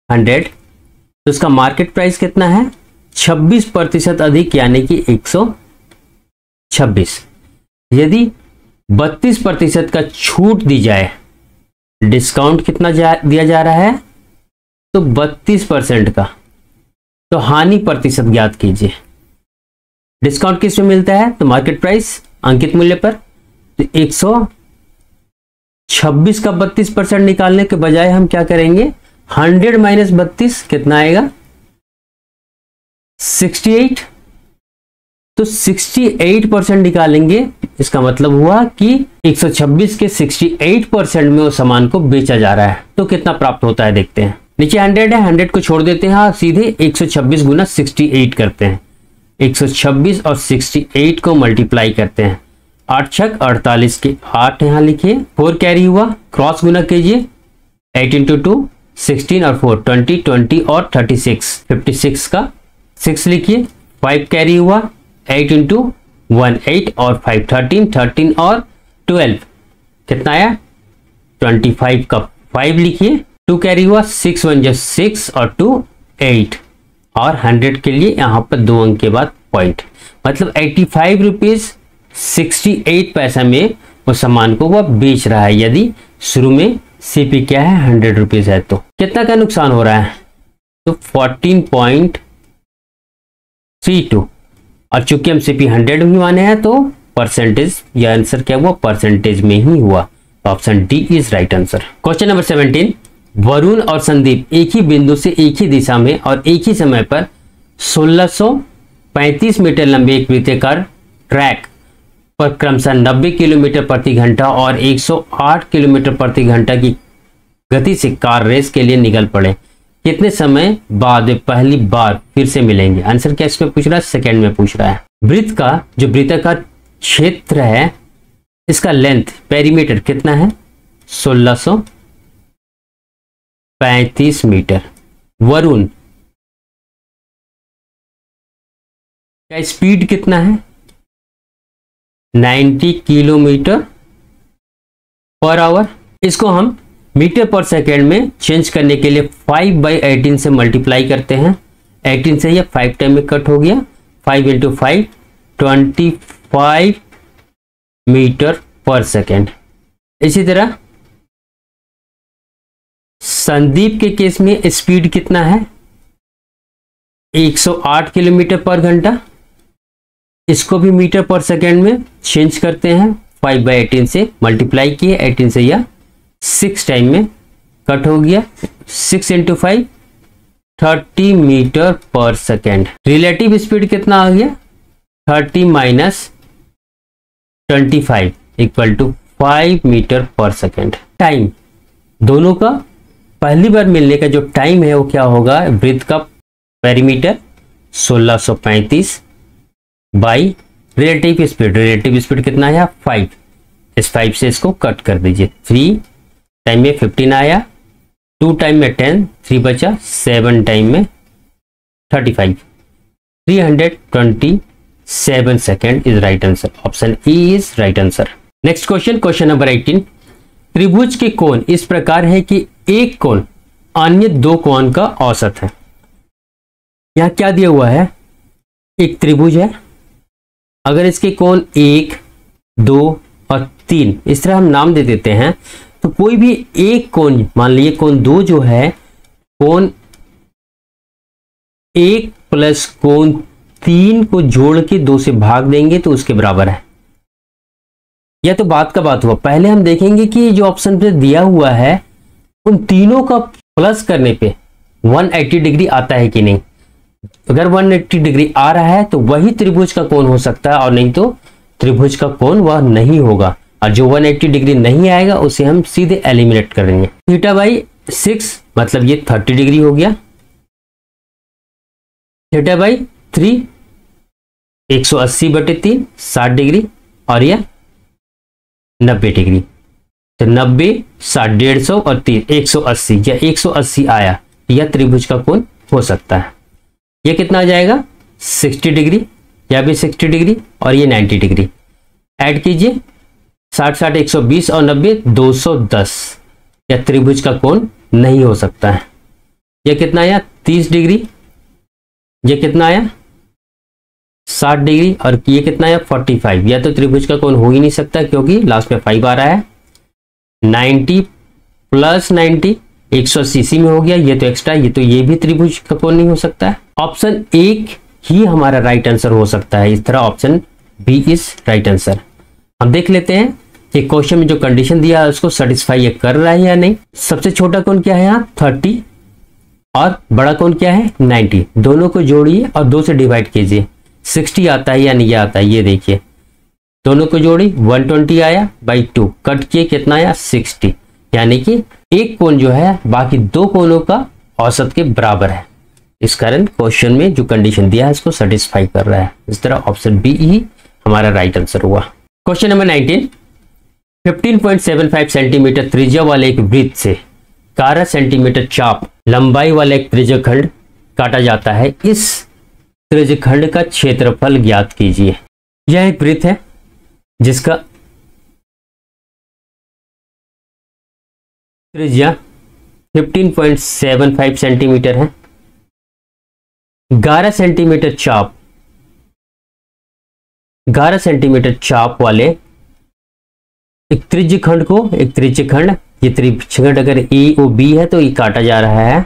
100, तो उसका मार्केट प्राइस कितना है 26% अधिक, यानी कि 126। यदि 32% का छूट दी जाए, डिस्काउंट कितना दिया जा रहा है तो 32% का, तो हानि प्रतिशत ज्ञात कीजिए। डिस्काउंट किस में मिलता है तो मार्केट प्राइस अंकित मूल्य पर, तो 126 का 32% निकालने के बजाय हम क्या करेंगे 100 माइनस 32 कितना आएगा 68, तो 68% निकालेंगे। इसका मतलब हुआ कि 126 के 68% में उस सामान को बेचा जा रहा है, तो कितना प्राप्त होता है देखते हैं। नीचे 100 है, 100 को छोड़ देते हैं, सीधे 126 गुना 68 करते हैं। 126 और 68 को मल्टीप्लाई करते हैं, 8 छक 48 के 8 यहां लिखिए, 4 कैरी हुआ, क्रॉस गुना कीजिए, 8 इंटू 2 16 और 4 20, 20 और 36 56 का 6 लिखिए, 5 कैरी हुआ, 8 इंटू 1 8 और 5 13, 13 और 12 कितना आया 25 का 5 लिखिए, 2 कैरी हुआ, 6 1 जो 6 और 2 8, और 100 के लिए यहां पर 2 अंक के बाद पॉइंट, मतलब 85 रुपीज 68 पैसा में उस सामान को वह बेच रहा है, यदि शुरू में सीपी क्या है 100 रुपीज है, तो कितना का नुकसान हो रहा है, तो 14.32। और चूंकि हम सीपी 100 भी माने हैं तो परसेंटेज या आंसर क्या हुआ, परसेंटेज में ही हुआ। Option D is right answer. Question number 17, Varun और संदीप एक ही बिंदु से एक ही दिशा में और एक ही समय पर 1635 मीटर लंबे एक वृत्ताकार ट्रैक पर क्रमशः 90 किलोमीटर प्रति घंटा और 108 किलोमीटर प्रति घंटा की गति से कार रेस के लिए निकल पड़े। कितने समय बाद वे पहली बार फिर से मिलेंगे? आंसर क्या इसमें पूछ रहा है, सेकंड में पूछ रहा है। वृत्त का जो वृत्ताकार क्षेत्र है इसका लेंथ पेरीमीटर कितना है, 1635 मीटर। वरुण का स्पीड कितना है, 90 किलोमीटर पर आवर। इसको हम मीटर पर सेकेंड में चेंज करने के लिए 5/18 से मल्टीप्लाई करते हैं। 18 से ये 5 टाइम में कट हो गया, 5 × 5 25 मीटर पर सेकेंड। इसी तरह संदीप के केस में स्पीड कितना है, 108 किलोमीटर पर घंटा। इसको भी मीटर पर सेकेंड में चेंज करते हैं, 5/18 से मल्टीप्लाई किए, 18 से यह 6 टाइम में कट हो गया, 6 × 5 30 मीटर पर सेकेंड। रिलेटिव स्पीड कितना आ गया, 30 - 25 = 5 मीटर पर सेकेंड। टाइम दोनों का पहली बार मिलने का जो टाइम है वो क्या होगा, वृत्त का perimeter 1635 by relative speed. Relative speed कितना आया, 5। इस 5 से इसको कट कर दीजिए, 3 टाइम में 15 आया, 2 टाइम में 10, 3 बचा, 7 टाइम में 35, 327 second is right answer. Option E is right answer. Next question, question number 18, त्रिभुज के कोण इस प्रकार है कि एक कोण अन्य दो कोण का औसत है। यहां क्या दिया हुआ है, एक त्रिभुज है, अगर इसके कोण 1, 2 और 3 इस तरह हम नाम दे देते हैं, तो कोई भी एक कोण, मान लीजिए कोण 2 जो है, कोण 1 प्लस कोण 3 को जोड़ के 2 से भाग देंगे तो उसके बराबर है। यह तो बात का बात हुआ। पहले हम देखेंगे कि जो ऑप्शन पे दिया हुआ है उन तीनों का प्लस करने पे 180 डिग्री आता है कि नहीं। अगर 180 डिग्री आ रहा है तो वही त्रिभुज का कोण हो सकता है, और नहीं तो त्रिभुज का कोण वह नहीं होगा। और जो 180 डिग्री नहीं आएगा उसे हम सीधे एलिमिनेट करेंगे। θ/6 मतलब ये 30 डिग्री हो गया, θ/3 180/3 60 डिग्री, और यह 90 डिग्री। तो 90, 60, 150 और 3 180, या 180 आया, यह त्रिभुज का कोण हो सकता है। यह कितना आ जाएगा, 60 डिग्री, या भी 60 डिग्री, और ये 90 डिग्री। ऐड कीजिए, 60, 60, 120 और 90 210। यह त्रिभुज का कोण नहीं हो सकता है। यह कितना आया, 30 डिग्री, यह कितना आया 60 डिग्री, और ये कितना आया 45। यह तो त्रिभुज का कोण हो ही नहीं सकता क्योंकि लास्ट में 5 आ रहा है। 90 + 90 180 इसी में हो गया, ये तो एक्स्ट्रा, ये तो ये भी त्रिभुज का कोण नहीं हो सकता है। ऑप्शन एक ही हमारा राइट आंसर हो सकता है। इस तरह option B is right answer. हम देख लेते हैं कि क्वेश्चन में जो कंडीशन दिया है उसको सेटिस्फाई कर रहा है या नहीं। सबसे छोटा कोण क्या है यहाँ 30, और बड़ा कोण क्या है 90। दोनों को जोड़िए और 2 से डिवाइड कीजिए, 60 आता है या नहीं आता है, ये देखिए। दोनों को जोड़ी 120 आया, बाई 2 कट किए, कितना आया 60। यानी कि एक कोण जो है बाकी दो कोणों का औसत के बराबर है। इस कारण क्वेश्चन में जो कंडीशन दिया है इसको सेटिस्फाई कर रहा है। इस तरह ऑप्शन बी ही हमारा राइट आंसर हुआ। क्वेश्चन नंबर 19, 15.75 सेंटीमीटर त्रिज्या वाले एक वृत्त से 11 सेंटीमीटर चाप लंबाई वाला एक त्रिज्यखंड काटा जाता है। इस त्रिज्यखंड का क्षेत्रफल ज्ञात कीजिए। यह एक वृत्त है जिसका त्रिज्या 15.75 सेंटीमीटर है। 11 सेंटीमीटर चाप वाले एक त्रिज्यखंड ये त्रिभुजखंड अगर ए ओ बी है तो ये काटा जा रहा है।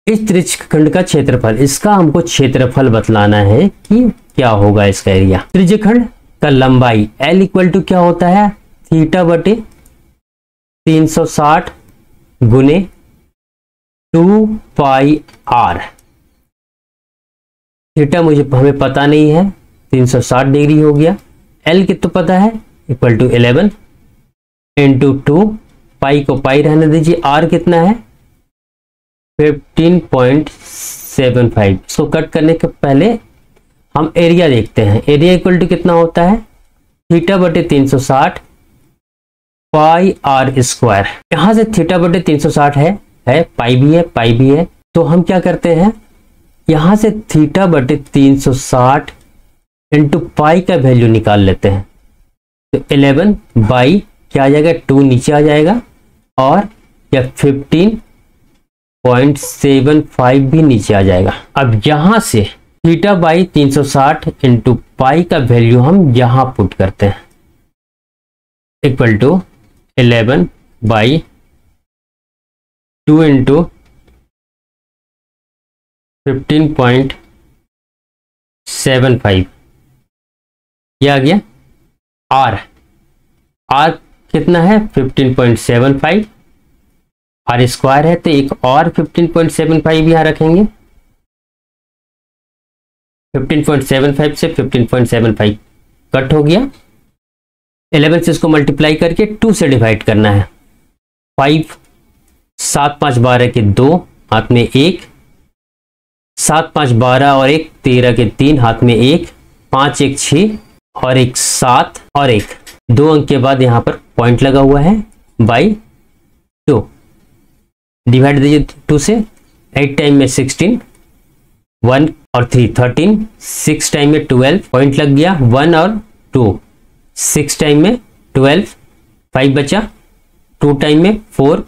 इस त्रिभुजखंड का क्षेत्रफल, इसका हमको क्षेत्रफल बतलाना है कि क्या होगा इसका एरिया। त्रिभुजखंड का लंबाई L इक्वल टू क्या होता है, थीटा बटे 360 गुने 2 पाई आर। थीटा हमें पता नहीं है, 360 डिग्री हो गया। L कितना पता है, इक्वल टू 11 इंटू 2, पाई को पाई रहने दीजिए, R कितना है 15.75। इसको कट करने के पहले हम एरिया देखते हैं। एरिया इक्वल टू कितना होता है, थीटा बटे 360 पाई आर स्क्वायर। यहां से थीटा बटे 360 है, पाई भी है, पाई भी है। तो हम क्या करते हैं, यहां से थीटा बटे 360 इंटू पाई का वैल्यू निकाल लेते हैं। तो 11 बाई क्या आ जाएगा, 2 नीचे आ जाएगा, और या 15.75 भी नीचे आ जाएगा। अब यहां से थीटा बाई 360 इंटू पाई का वैल्यू हम यहां पुट करते हैं, इक्वल टू 11 बाई 2 इंटू 15.75, यह आ गया आर। आर कितना है 15.75, आर स्क्वायर है तो एक और 15.75 यहां रखेंगे। 15.75 से 15.75 कट हो गया। 11 से इसको मल्टीप्लाई करके 2 से डिवाइड करना है। 5 7 5 12 के 2, हाथ में 1, 7 5 12 और 1 13 के 3, हाथ में 1, 5 1 6 और 1 7 और 1 2 अंक के बाद यहां पर पॉइंट लगा हुआ है, बाई 2 डिवाइड दीजिए 2 से। 8 टाइम में 16, 1 और 3 13, 6 टाइम में 12, पॉइंट लग गया, 1 और 2, 6 टाइम में 12, 5 बचा, 2 टाइम में 4,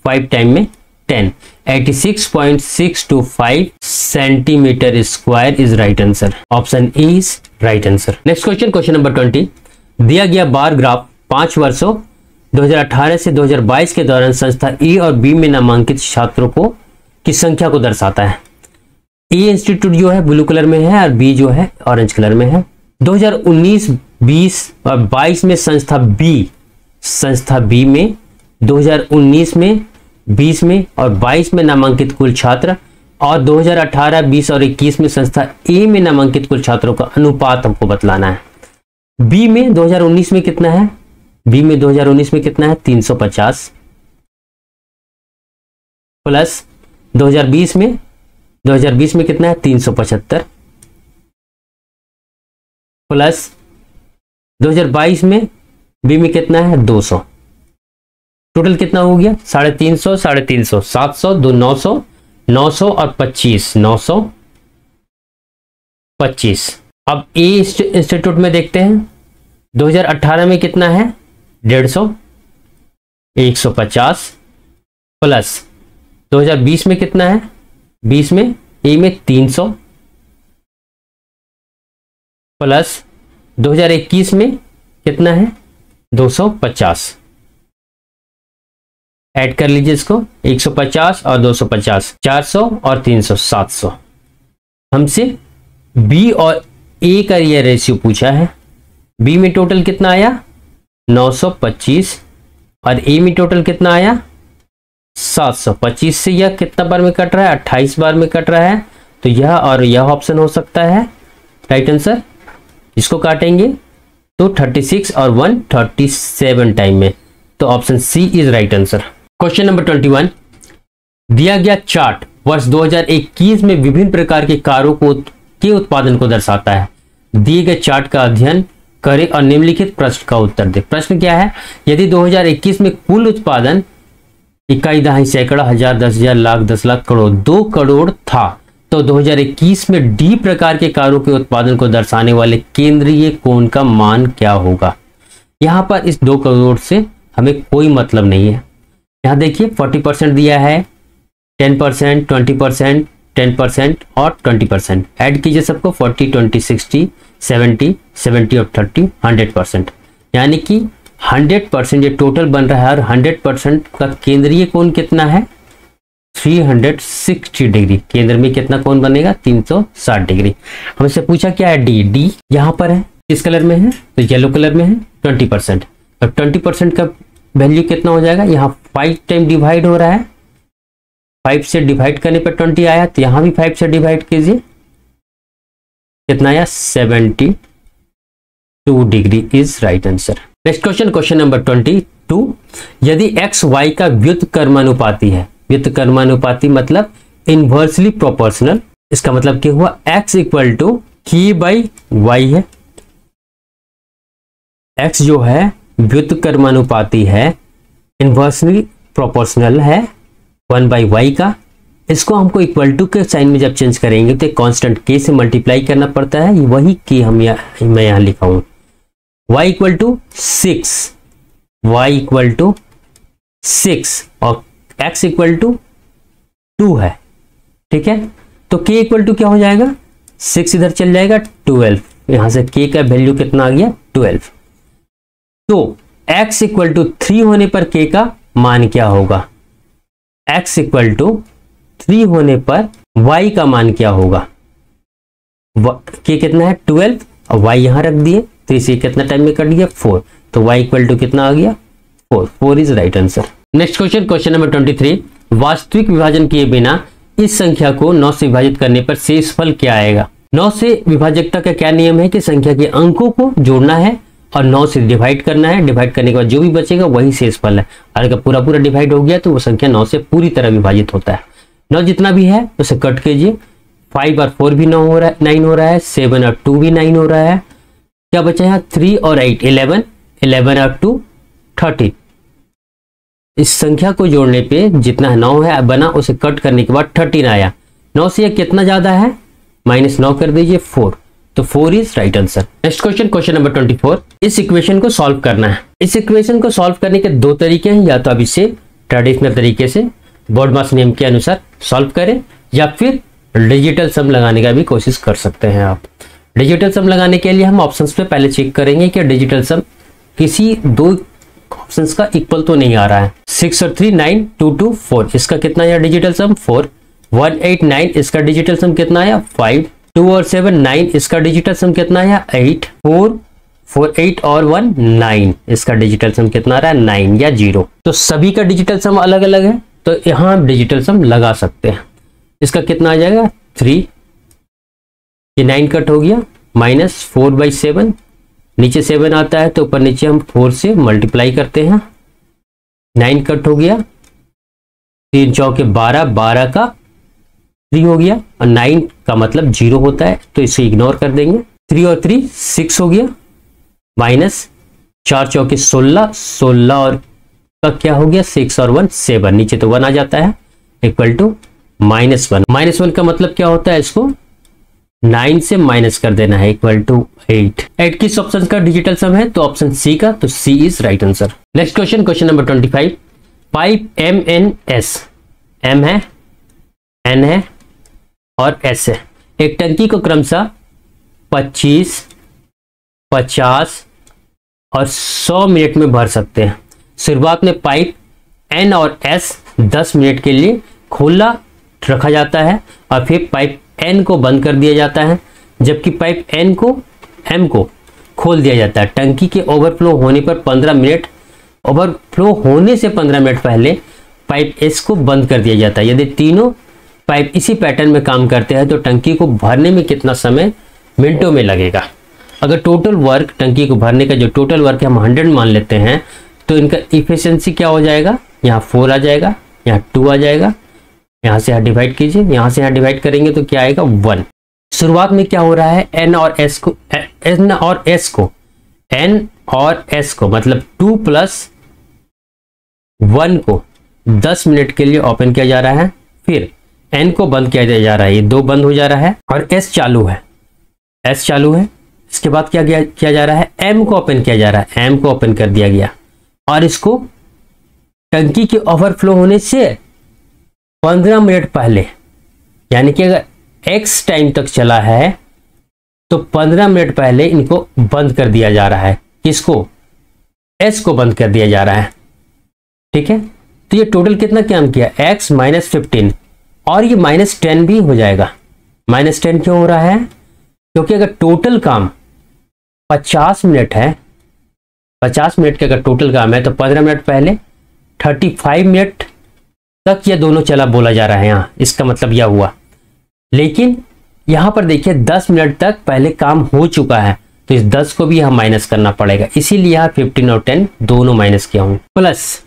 5 टाइम में 10, 86.625 centimetre square is right answer. Option A is right answer. Next question, question number 20। दिया गया बार ग्राफ 5 वर्षों 2018 से 2022 के दौरान संस्था ए और बी में नामांकित छात्रों को की संख्या को दर्शाता है। ए इंस्टीट्यूट जो है ब्लू कलर में है और बी जो है ऑरेंज कलर में है। 2019, 20 और 22 में संस्था बी में 2019 में, 20 में और 22 में नामांकित कुल छात्र, और 2018, 20 और 21 में संस्था ए में नामांकित कुल छात्रों का अनुपात हमको बतलाना है। बी में 2019 में कितना है, बी में 2019 में कितना है 350, प्लस 2020 में कितना है 375, प्लस 2022 में बी में कितना है 200। टोटल कितना हो गया 350, 350, 700, 2 900, 900 और 25, 925। अब ए इंस्टीट्यूट में देखते हैं। 2018 में कितना है 150, 150, प्लस 2020 में कितना है, 20 में ए में 300, प्लस 2021 में कितना है 250। ऐड कर लीजिए इसको, 150 और 250, 400 और 300, 700। हमसे बी और ए का ये रेशियो पूछा है। बी में टोटल कितना आया 925 और ए में टोटल कितना आया 725 से यह कितना बार में कट रहा है 28 बार में कट रहा है। तो यह और यह ऑप्शन हो सकता है राइट आंसर। इसको काटेंगे तो 36 और 137 टाइम में, तो option C is right answer. Question number 21। दिया गया चार्ट वर्ष 2021 में विभिन्न प्रकार के कारों के उत्पादन को दर्शाता है। दिए गए चार्ट का अध्ययन करें और निम्नलिखित प्रश्न का उत्तर दें। प्रश्न क्या है, यदि 2021 में कुल उत्पादन इकाई, दहाई, सैकड़ा, हजार, 10,000, लाख, 10 लाख, करोड़ 2 करोड़ था, तो 2021 में डी प्रकार के कारों के उत्पादन को दर्शाने वाले केंद्रीय कोण का मान क्या होगा। यहां पर इस 2 करोड़ से हमें कोई मतलब नहीं है। यहां देखिए 40% दिया है, 10%, 20%, 10% और 20%। ऐड कीजिए सबको, 40, 20, 60, 70, 70 और 30, 100%। यानी कि 100% ये टोटल बन रहा है और 100% का केंद्रीय कोण कितना है 360 डिग्री। केंद्र में कितना कोण बनेगा 360 डिग्री। हमसे पूछा क्या है डी यहाँ पर है, किस कलर में है तो येलो कलर में है 20%। अब 20% का वैल्यू कितना हो जाएगा, यहाँ 5 टाइम डिवाइड हो रहा है, 5 से डिवाइड करने पर 20 आया, तो यहाँ भी 5 से डिवाइड कीजिए, कितना आया 72 degree is right answer. Next question, question number 22, यदि एक्स वाई का व्युत्क्रमानुपाती है, व्युत्क्रमानुपाती मतलब इनवर्सली प्रोपोर्शनल, इसका मतलब क्या हुआ x equal to k by Y है। x जो है व्युत्क्रमानुपाती है, इनवर्सली प्रोपोर्शनल है 1/y का, इसको हमको इक्वल टू के साइन में जब चेंज करेंगे तो कांस्टेंट k से मल्टीप्लाई करना पड़ता है, वही k मैं यहाँ लिखा हूं। y equal to 6, y equal to 6 और x इक्वल टू 2 है, ठीक है। तो k इक्वल टू क्या हो जाएगा 6 इधर चल जाएगा 12, यहां से k का वैल्यू कितना आ गया 12। तो x इक्वल टू 3 होने पर k का मान क्या होगा, x इक्वल टू 3 होने पर y का मान क्या होगा, k कितना है 12 और y यहां रख दिए, 3 से कितना टाइम में कट गया 4, तो y इक्वल टू कितना आ गया 4 is right answer. Next question, question number 23, वास्तविक विभाजन किए बिना इस संख्या को 9 से विभाजित करने पर शेषफल क्या आएगा। 9 से विभाजकता का क्या नियम है कि संख्या के अंकों को जोड़ना है और 9 से डिवाइड करना है, डिवाइड करने के बाद जो भी बचेगा वही शेषफल है। अगर पूरा पूरा डिवाइड हो गया तो वो संख्या 9 से पूरी तरह विभाजित होता है। 9 जितना भी है उसे कट कीजिए, 5 और 4 भी 9 हो रहा है, 9 हो रहा है, 7 और 2 भी 9 हो रहा है, क्या बचा है 3 और 8 11, 11 और 2 13। इस संख्या को जोड़ने पे जितना 9 है बना, उसे कट करने के बाद 13 आया, 9 से ये कितना ज्यादा है -9 कर दीजिए 4, तो 4 is right answer. Next question, question number 24, इस इक्वेशन को सॉल्व करना है। इस इक्वेशन को सॉल्व करने के 2 तरीके हैं, या तो अब इसे ट्रेडिशनल तरीके से बोर्डमास नियम के अनुसार सॉल्व करें या फिर डिजिटल सम लगाने का भी कोशिश कर सकते हैं आप। डिजिटल सम लगाने के लिए हम ऑप्शंस पे पहले चेक करेंगे कि डिजिटल सम किसी 2 ऑप्शंस का इक्वल तो नहीं आ रहा है। 6 और 3 9 2 2 4, इसका कितना आया डिजिटल सम 4। 1 8 9, इसका डिजिटल सम कितना आया 5। 2 और 7 9, इसका डिजिटल सम कितना आया 8। 4 4 8 और 1 9, इसका डिजिटल सम कितना आ रहा है 9 या 0। तो सभी का डिजिटल सम अलग अलग है, तो यहां हम डिजिटल सम लगा सकते हैं। इसका कितना आ जाएगा 3, ये 9 कट हो गया, -4/7, नीचे 7 आता है तो ऊपर नीचे हम 4 से मल्टीप्लाई करते हैं, 9 कट हो गया, 3 चौके 12, 12 का 3 हो गया और 9 का मतलब 0 होता है तो इसे इग्नोर कर देंगे। 3 और 3 6 हो गया, -4 चौके 16, 16 और का क्या हो गया 6 और 1 7, नीचे तो 1 आ जाता है, इक्वल टू -1। -1 का मतलब क्या होता है, इसको 9 से माइनस कर देना है, इक्वल टू 8 किस ऑप्शन का डिजिटल सम है, तो ऑप्शन सी का, तो C is right answer. Next question, question number 25, pipe MNS, M है, N है और S है, एक टंकी को क्रमशः 25, 50 और 100 मिनट में भर सकते हैं। शुरुआत में पाइप N और S 10 मिनट के लिए खुला रखा जाता है और फिर पाइप N को बंद कर दिया जाता है, जबकि पाइप M को खोल दिया जाता है। टंकी के ओवरफ्लो होने पर 15 मिनट, ओवरफ्लो होने से 15 मिनट पहले पाइप S को बंद कर दिया जाता है। यदि तीनों पाइप इसी पैटर्न में काम करते हैं तो टंकी को भरने में कितना समय मिनटों में लगेगा। अगर टोटल वर्क, टंकी को भरने का जो टोटल वर्क है हम 100 मान लेते हैं, तो इनका इफिशियंसी क्या हो जाएगा, यहाँ 4 आ जाएगा, यहाँ 2 आ जाएगा, यहाँ से यहाँ डिवाइड कीजिए, यहाँ से यहाँ डिवाइड करेंगे तो क्या आएगा 1। शुरुआत में क्या हो रहा है, N और S को मतलब 2 + 1 को 10 मिनट के लिए ओपन किया जा रहा है, फिर N को बंद किया जा रहा है, ये 2 बंद हो जा रहा है और S चालू है, इसके बाद क्या किया जा रहा है, M को ओपन किया जा रहा है, M को ओपन कर दिया गया और इसको टंकी के ओवरफ्लो होने से 15 मिनट पहले, यानी कि अगर X टाइम तक चला है तो 15 मिनट पहले इनको बंद कर दिया जा रहा है। किसको, एस को बंद कर दिया जा रहा है। ठीक है, तो ये टोटल कितना काम किया, x माइनस 15, और ये -10 भी हो जाएगा। -10 क्यों हो रहा है, क्योंकि अगर टोटल काम 50 मिनट है, 50 मिनट का अगर टोटल काम है तो 15 मिनट पहले 35 मिनट तक ये दोनों चला बोला जा रहा है यहाँ, इसका मतलब यह हुआ। लेकिन यहाँ पर देखिए 10 मिनट तक पहले काम हो चुका है, तो इस 10 को भी यहाँ माइनस करना पड़ेगा, इसीलिए यहाँ 15 और 10 दोनों माइनस किया हूँ। प्लस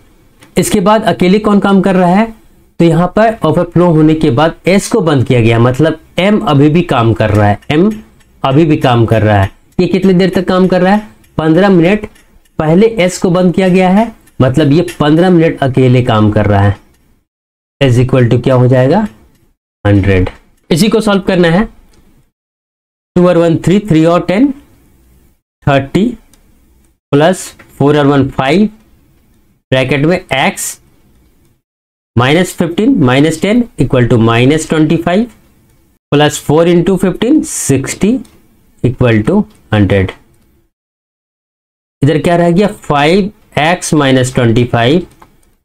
इसके बाद अकेले कौन काम कर रहा है, तो यहाँ पर ओवरफ्लो होने के बाद एस को बंद किया गया, मतलब एम अभी भी काम कर रहा है, एम अभी भी काम कर रहा है। ये कितनी देर तक काम कर रहा है, 15 मिनट पहले एस को बंद किया गया है, मतलब ये 15 मिनट अकेले काम कर रहा है। एस इक्वल टू क्या हो जाएगा, 100। इसी को सॉल्व करना है, 2 और 1 3, 3 और 10 30 प्लस 4 और 1 5 ब्रैकेट में x -15 -10 equal to -25 plus 4 into 15 60 equal to 100। इधर क्या रह गया, 5x -25,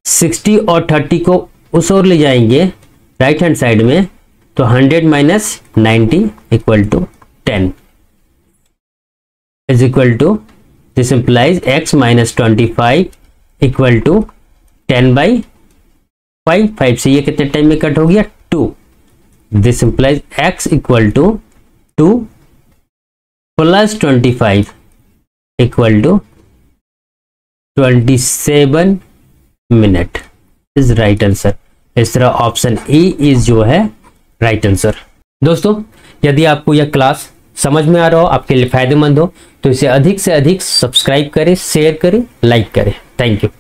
60 और 30 को उस ओर ले जाएंगे राइट हैंड साइड में, तो 100 minus 90 equal to 10 is equal to, this implies x -25 equal to 10/5, 5 से ये कितने टाइम में कट हो गया, 2। This implies x equal to 2 plus 25 equal to 27 minute is right answer. इस तरह ऑप्शन ए इज जो है राइट आंसर। दोस्तों, यदि आपको यह क्लास समझ में आ रहा हो, आपके लिए फायदेमंद हो, तो इसे अधिक से अधिक सब्सक्राइब करें, शेयर करें, लाइक करें। Thank you.